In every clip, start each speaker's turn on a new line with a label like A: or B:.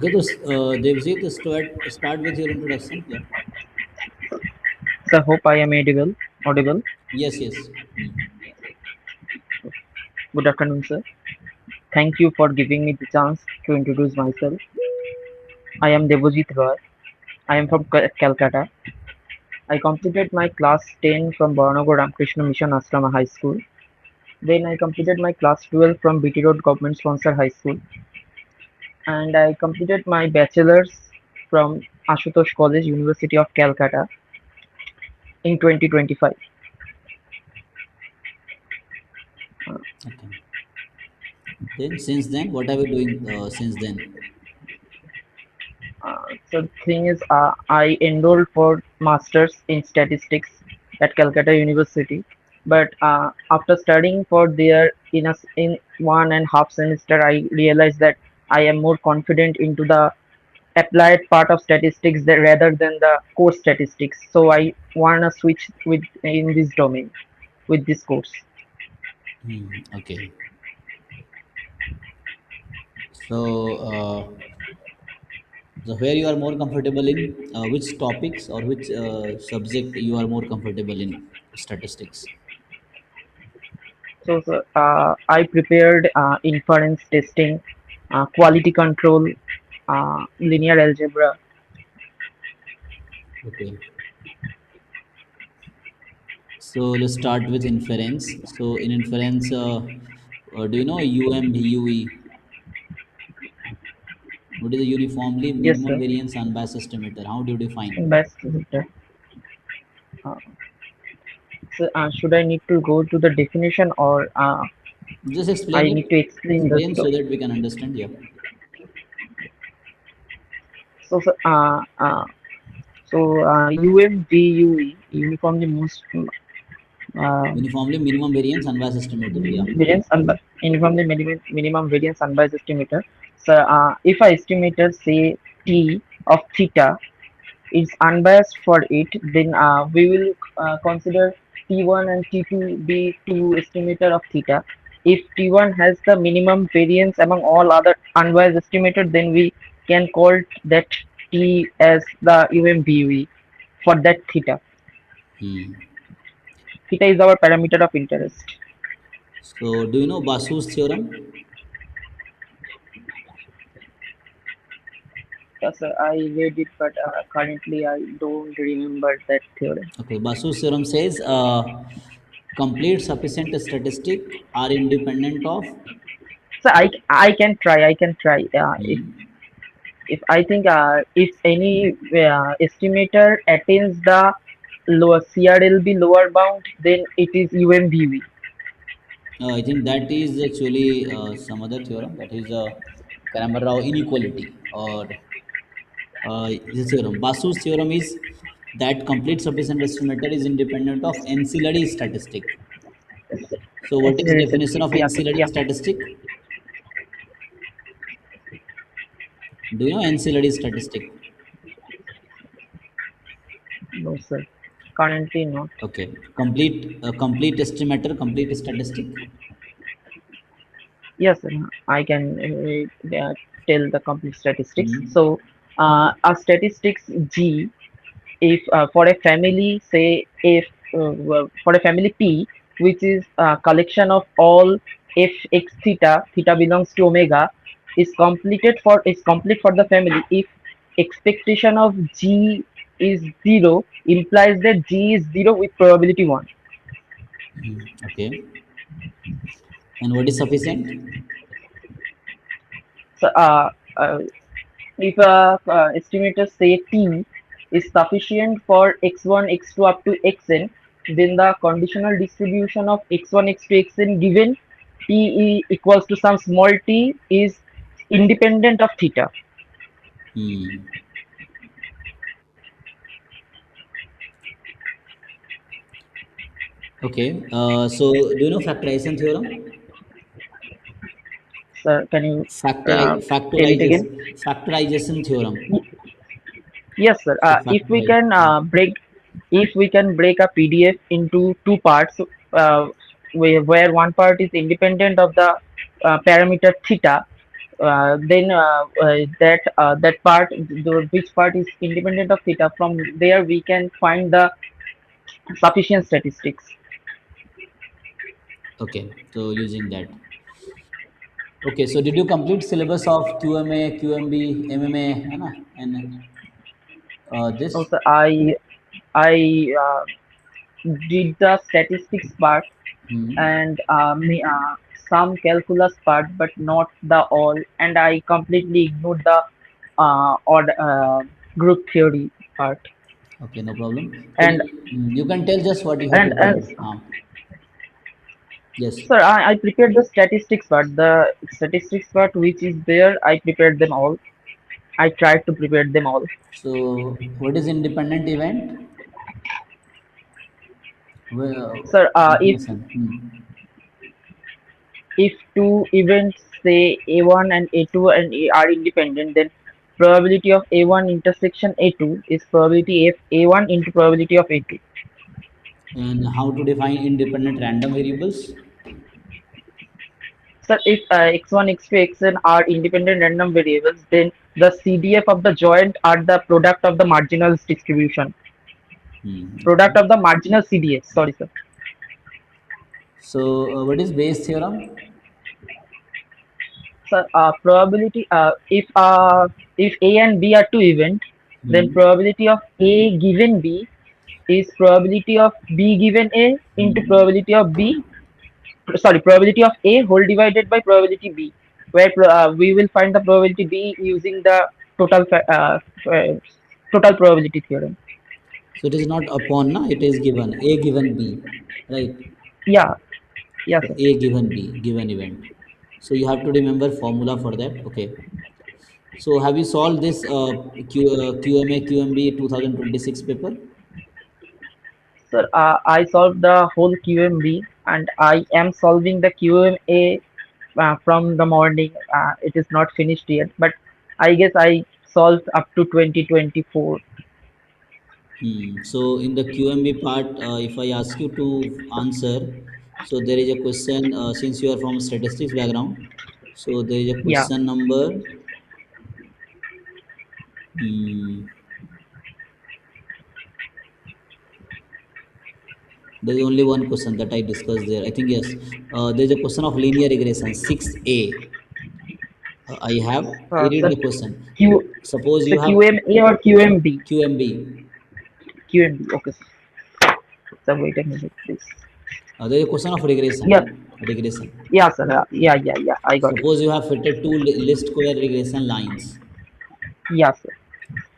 A: Okay, so Devjit, start with your introduction. Yeah.
B: So hope I am audible. Audible.
A: Yes, yes.
B: Good afternoon, sir. Thank you for giving me the chance to introduce myself. I am Debojit Roy. I am from Calcutta. I completed my class 10 from Baranagar Ramakrishna Mission Asrama High School. Then I completed my class 12 from BT Road Government Sponsored High School. And I completed my bachelor's from Ashutosh College, University of Calcutta in 2025.
A: Okay. Then, since then, what are we doing since then?
B: So the thing is, I enrolled for masters in statistics at Calcutta University, but after studying for there in 1.5 semester, I realized that I am more confident into the applied part of statistics rather than the core statistics. So I wanna switch with in this domain with this course.
A: Okay. So where you are more comfortable in, which topics or which subject you are more comfortable in statistics?
B: So I prepared inference testing, quality control, linear algebra.
A: Okay. So let's start with inference. So in inference, do you know UMBUE? What is the uniformly
B: Yes,
A: minimum
B: sir.
A: variance unbiased estimator? How do you define?
B: Best visitor. Uh, should I need to go to the definition or
A: Just explain
B: I
A: it.
B: need to explain the
A: Explain so that we can understand. Yeah.
B: so so UMVUE uniformly most
A: Uniformly minimum variance unbiased estimator. Yeah.
B: variance uniformly minimum variance unbiased estimator. So if I estimator say T of theta is unbiased for it, then we will consider T1 and T2 be two estimator of theta. If T1 has the minimum variance among all other unbiased estimator, then we can call that T as the UMVE for that theta.
A: Hmm.
B: Theta is our parameter of interest.
A: So do you know Basu's theorem?
B: Yes, I read it, but currently I don't remember that theorem.
A: Okay. Basu's theorem says complete sufficient statistic are independent of.
B: So I can try. I can try.
A: Hmm.
B: If I think if any estimator attains the lower CRLB lower bound, then it is UMVV.
A: I think that is actually some other theorem. That is Cramer-Rao inequality or his theorem. Basu's theorem is that complete sufficient estimator is independent of ancillary statistic. So what is the
B: Ancillary
A: definition
B: statistics.
A: of
B: Yeah,
A: ancillary
B: yeah.
A: statistic? Do you know ancillary statistic?
B: No, sir. Currently not.
A: Okay, complete estimator, complete statistic.
B: Yes, sir. I can tell the complete statistics.
A: Hmm.
B: So, a statistics G, if for a family, say if well, for a family P, which is a collection of all f x theta, theta belongs to omega, is complete for the family if expectation of G is 0 implies that G is 0 with probability 1.
A: Okay, and what is sufficient?
B: So if estimator say T is sufficient for x1 x2 up to xn, then the conditional distribution of x1 x2 xn given equals to some small t is independent of theta.
A: Hmm. Okay, so do you know factorization theorem?
B: So can you tell it
A: Factorization,
B: again?
A: factorization theorem.
B: Yes, sir.
A: So
B: If we
A: factorize.
B: can break a PDF into two parts, where one part is independent of the parameter theta, then that part, which part is independent of theta, from there we can find the sufficient statistics.
A: Okay, so using that. Okay, so did you complete syllabus of QMA, QMB, MMA, है ना? And this?
B: Also, I did the statistics part
A: Hmm.
B: and some calculus part, but not the all. And I completely ignored the odd group theory part.
A: Okay, no problem. So
B: And
A: you can tell just what you have
B: and
A: prepared. Yes.
B: sir, I prepared the statistics part. The statistics part which is there, I prepared them all. I tried to prepare them all.
A: So what is independent event? Well,
B: Sir,
A: definition.
B: if two events say A1 and A2 and are independent, then probability of A1 intersection A2 is probability of A1 into probability of A2.
A: And how to define independent random variables?
B: So if x1, x2, xn are independent random variables, then the CDF of the joint are the product of the marginals distribution. Product
A: Okay.
B: of the marginal CDF. Sorry, sir.
A: So what is Bayes theorem?
B: So probability if A and B are two events, then
A: Hmm.
B: probability of A given B is probability of B given A into
A: Hmm.
B: probability of B, sorry, probability of A whole divided by probability B, where we will find the probability B using the total total probability theorem.
A: So it is not upon, na? It is given. A given B, right?
B: Yeah, yeah,
A: So
B: sir.
A: A given B, given event. So you have to remember formula for that. Okay. So have you solved this QMA QMB 2026 paper?
B: Sir, I solved the whole QMB and I am solving the QMA from the morning. It is not finished yet, but I guess I solved up to 2024.
A: So in the QMB part, if I ask you to answer, so there is a question, since you are from statistics background, so there is a
B: Yeah,
A: question number, hmm, there is only one question that I discussed there. I think yes, there is a question of linear regression, 6A. I have, I read
B: sir,
A: the question.
B: Q,
A: Suppose
B: the
A: you have
B: QMA or QMB?
A: QMB,
B: QMB, okay, sir. So wait a minute, please.
A: there is a question of
B: Yeah,
A: regression, regression.
B: yeah, sir. Yeah. I got it.
A: Suppose you have fitted two list square regression lines.
B: Yeah, sir.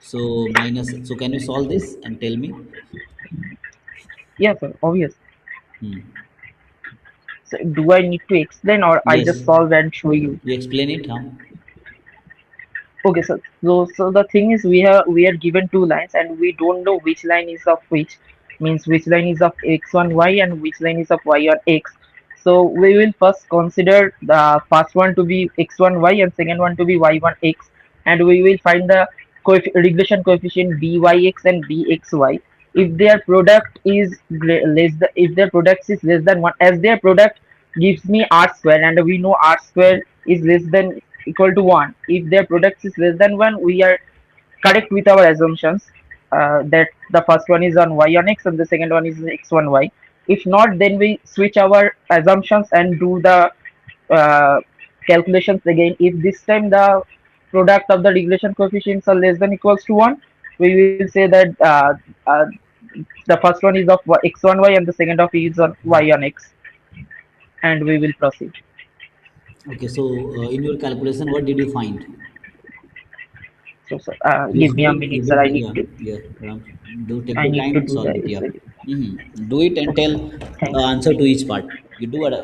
A: So minus, so can you solve this and tell me?
B: Yeah, sir. Obvious.
A: Hmm.
B: So do I need to explain or I
A: Yes,
B: just solve and show you?
A: you explain it, huh?
B: Okay, so the thing is we are given two lines and we don't know which line is of which, means which line is of x1 y and which line is of y on x. So we will first consider the first one to be x1 y and second one to be y1 x, and we will find the regression coefficient byx and bxy. If their product is if their product is less than one, as their product gives me r square and we know r square is less than equal to 1. If their product is less than 1, we are correct with our assumptions that the first one is on y on x and the second one is x1 y. If not, then we switch our assumptions and do the uh, calculations again. If this time the product of the regression coefficients are less than equals to 1, we will say that the first one is of x1 y and the second of is on y on x, and we will proceed.
A: Okay, so in your calculation, what did you find?
B: So
A: Please
B: give me
A: do
B: a
A: it. You
B: minute,
A: do,
B: sir.
A: yeah, yeah. Do take
B: I
A: your
B: need
A: time
B: to
A: and
B: do
A: solve
B: the
A: it. Yeah.
B: essay.
A: Do it and
B: Okay,
A: tell
B: sir. Thank you.
A: answer to each part. You do it.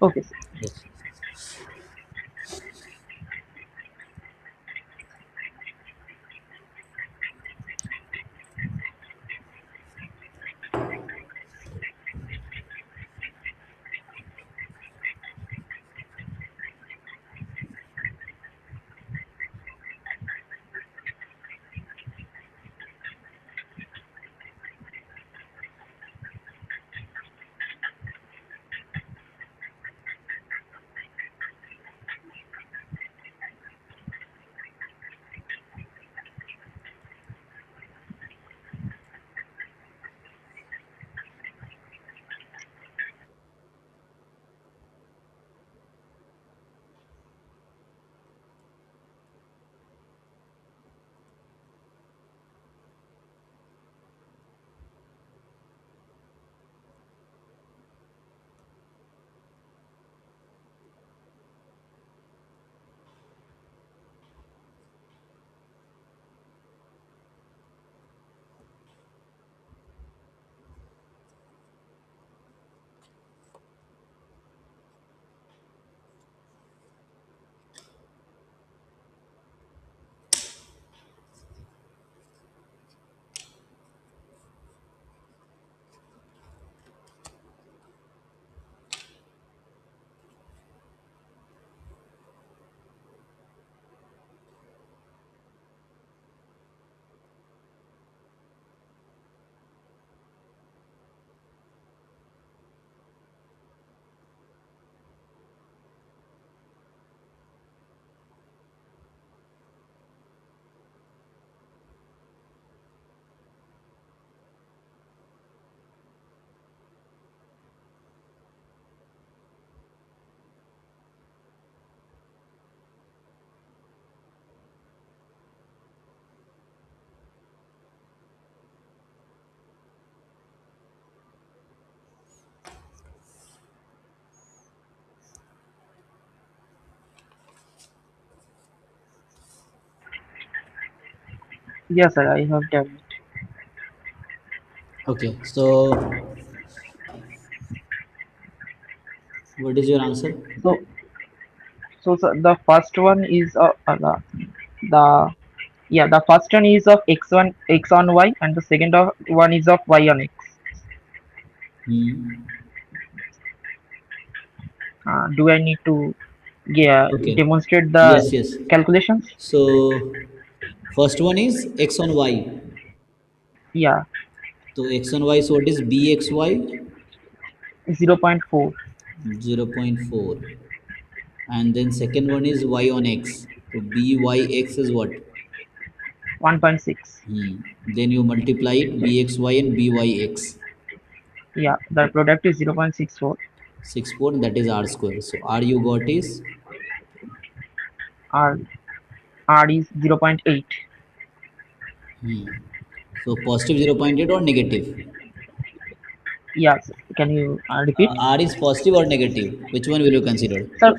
B: Okay, sir.
A: Yes.
B: Yes, sir. I have done it.
A: Okay, so what is your answer?
B: So, sir, the first one is the yeah, the first one is of x on y, and the one is of y on x.
A: Hmm.
B: Do I need to, yeah,
A: Okay.
B: demonstrate the
A: Yes, yes.
B: calculations?
A: So first one is x on y.
B: Yeah,
A: So x on y, so what is bxy?
B: 0.4,
A: 0.4. And then second one is y on x. So byx is what?
B: 1.6.
A: Then you multiply it bxy and byx.
B: Yeah, the product is 0.64.
A: 64, that is r square. So r you got is
B: R R is 0.8.
A: so positive 0.8 or negative.
B: Yes, can you repeat?
A: R is positive or negative. Which one will you consider?
B: So,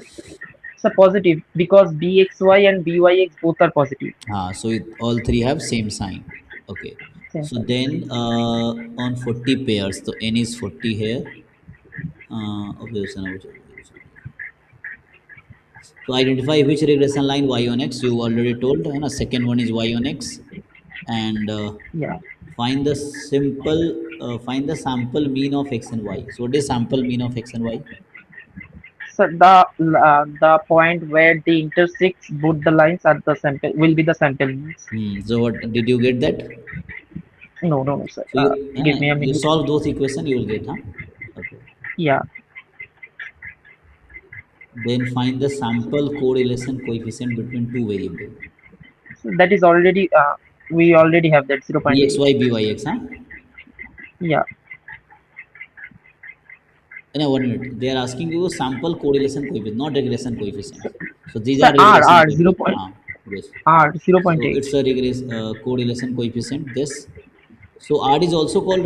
B: so positive because bxy and byx both are positive.
A: So all three have same sign. Okay.
B: Same
A: So
B: sign.
A: then on 40 pairs, so n is 40 here. Observation. So identify which regression line y on x. You already told. Second one is y on x, and
B: Yeah.
A: find the sample mean of x and y. So what is sample mean of x and y?
B: So the point where they intersect both the lines at the sample will be the sample means.
A: So what did you get that?
B: No, no, no, sir.
A: So
B: Give me a
A: you
B: minute.
A: solve those equation, you will get, huh? Okay.
B: Yeah.
A: Then find the sample correlation coefficient between two variable.
B: So that is already we already have that 0.8.
A: Bxy byx, huh?
B: Yeah.
A: No, 1 minute. They are asking you sample correlation coefficient, not regression coefficients. So these
B: So
A: are regression
B: R 0.
A: coefficient. Yes.
B: R
A: So
B: 0.8.
A: it's a correlation coefficient. This. So R is also called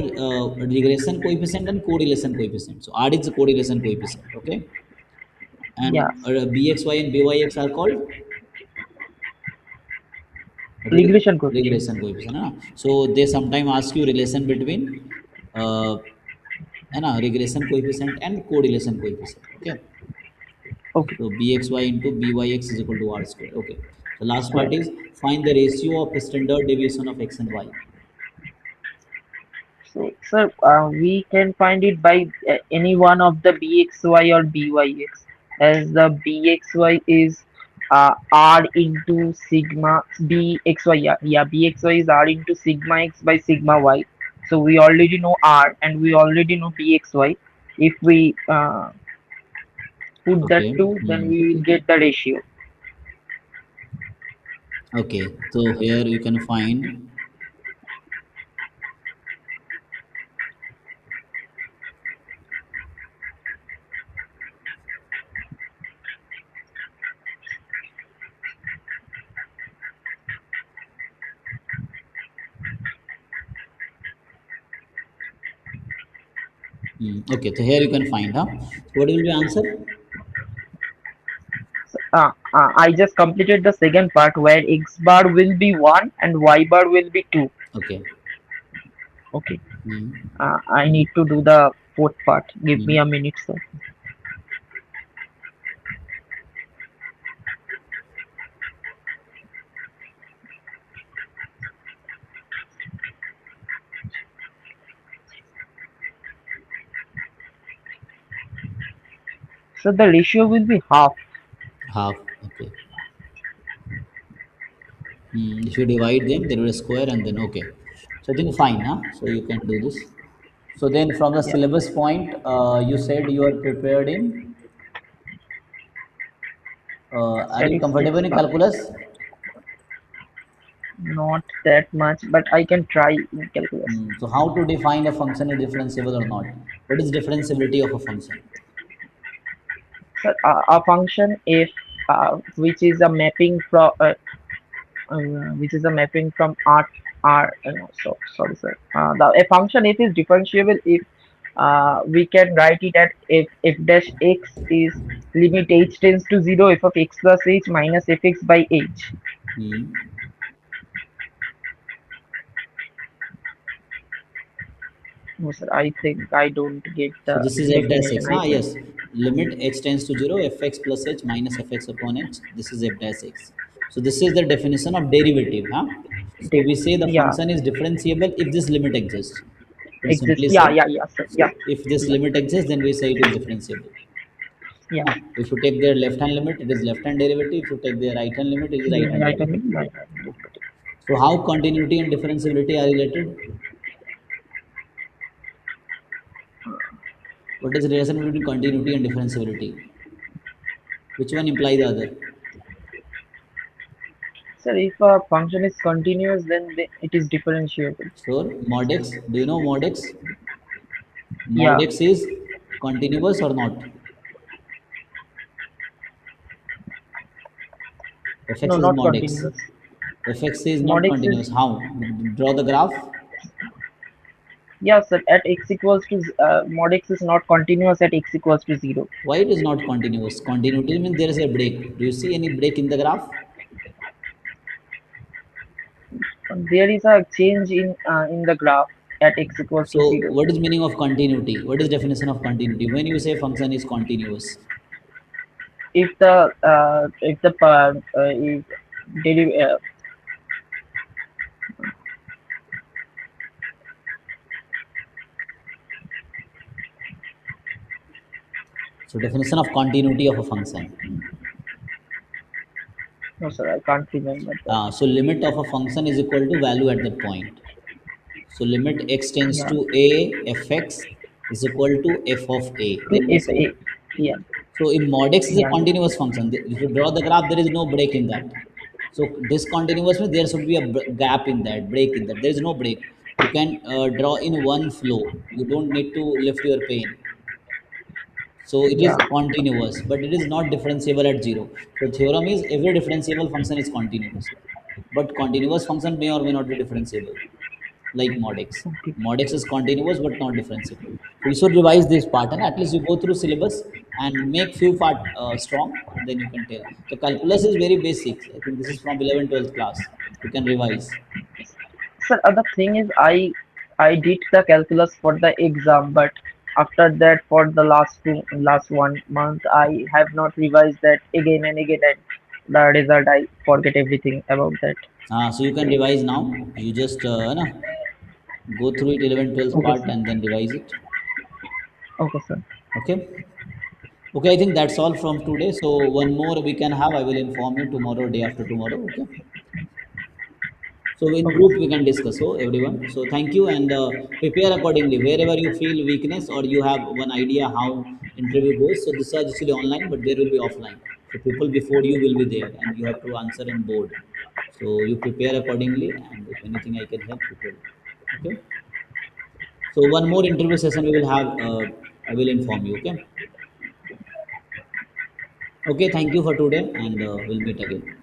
A: regression coefficient and correlation coefficient. So R is the correlation coefficient. Okay.
B: Yeah.
A: And bxy and byx are called
B: Regression coefficients.
A: regression coefficient. So they sometimes ask you relation between uh, regression coefficient and correlation coefficient. Okay.
B: Okay.
A: So bxy into byx is equal to r square. Okay. So last
B: Square.
A: part is find the ratio of standard deviation of x and y.
B: So, sir, we can find it by any one of the bxy or byx, as the bxy is r into sigma bxy. Yeah, yeah, bxy is r into sigma x by sigma y. So we already know r and we already know bxy. If we put that
A: Okay.
B: two, then we will get the ratio.
A: Okay. So here you can find. Okay. So here you can find. So what will be answer?
B: So, I just completed the second part where x bar will be 1 and y bar will be 2.
A: Okay.
B: Okay.
A: Hmm.
B: I need to do the fourth part. Give me
A: Hmm.
B: a minute, sir. So the ratio will be half.
A: Half. Okay. If you divide them, there will be a square and then okay. So I think fine, huh? So you can do this. So then from the
B: Yeah.
A: syllabus point, you said you are prepared in, are you
B: Statistics,
A: comfortable in
B: but
A: calculus?
B: not that much. But I can try in calculus.
A: So how to define a function is differentiable or not? What is differentiability of a function?
B: So a function if which is a mapping from R no, sorry sir. A function if is differentiable if we can write it at if dash x is limit h tends to 0 f of x plus h minus fx by h.
A: Hmm.
B: No, sir. I think I don't get
A: So
B: the
A: this is f dash x.
B: definition. I
A: Huh?
B: think.
A: Yes. Limit h tends to 0, fx plus h minus fx upon h. This is f dash x. So this is the definition of derivative. Huh? So we say the
B: Yeah.
A: function is differentiable if this limit exists. We
B: Exists.
A: simply
B: Yeah.
A: say,
B: Yeah. Yeah, sir.
A: so
B: Yeah.
A: if this
B: Yeah.
A: limit exists, then we say it is differentiable.
B: Yeah.
A: Huh? If you take their left hand limit, it is left hand derivative. If you take their right hand limit, it is right
B: Yeah.
A: hand
B: Right. I
A: derivative.
B: mean, right.
A: So how continuity and differentiability are related? What is the relation between continuity and differentiability? Which one imply the other?
B: Sir, if a function is continuous, then it is differentiable.
A: Sure. Mod x. Do you know mod x? Mod
B: Yeah.
A: x is continuous or not?
B: No,
A: Fx is
B: not
A: mod x.
B: continuous.
A: Fx is
B: Mod
A: not
B: x is,
A: continuous. How? Draw the graph.
B: yeah, sir. At x equals to mod x is not continuous at x equals to 0.
A: Why it is not continuous? Continuity means there is a break. Do you see any break in the graph?
B: There is a change in the graph at x equals to
A: So
B: 0.
A: what is meaning of continuity? What is definition of continuity? When you say function is continuous,
B: If deri- uh,
A: so definition of continuity of a function.
B: no, sir, I can't remember that.
A: So limit of a function is equal to value at that point. So limit x tends
B: Yeah.
A: to a fx is equal to f of a.
B: To
A: Then we
B: if
A: say,
B: a, yeah,
A: so in mod x is a
B: yeah,
A: continuous function. If you draw the graph, there is no break in that. So discontinuous means there should be a gap in that, break in that. There is no break. You can draw in one flow. You don't need to lift your pen. So it is
B: yeah.
A: continuous, but it is not differentiable at zero. So theorem is every differentiable function is continuous, but continuous function may or may not be differentiable, like mod x.
B: Okay,
A: Mod x is continuous but not differentiable. So you should revise this part and at least you go through syllabus and make few part strong, and then you can tell. The calculus is very basic. I think this is from 11th 12th class. You can revise.
B: sir. The thing is, I did the calculus for the exam, but after that, for the last 1 month, I have not revised that again and again, and the result I forget everything about that.
A: So you can revise now. You just go through it 11th 12th
B: Okay,
A: part
B: sir.
A: and then revise it.
B: Okay, sir.
A: Okay. Okay, I think that's all from today. So one more we can have. I will inform you tomorrow, day after tomorrow. Okay. So in
B: Okay,
A: group we
B: sir.
A: can discuss. So everyone. So thank you and prepare accordingly. Wherever you feel weakness or you have one idea how interview goes. So this is actually online, but there will be offline. So people before you will be there, and you have to answer in board. So you prepare accordingly, and if anything I can help, you tell. Okay. So one more interview session we will have. I will inform you. Okay. Okay. Thank you for today, and we'll meet again.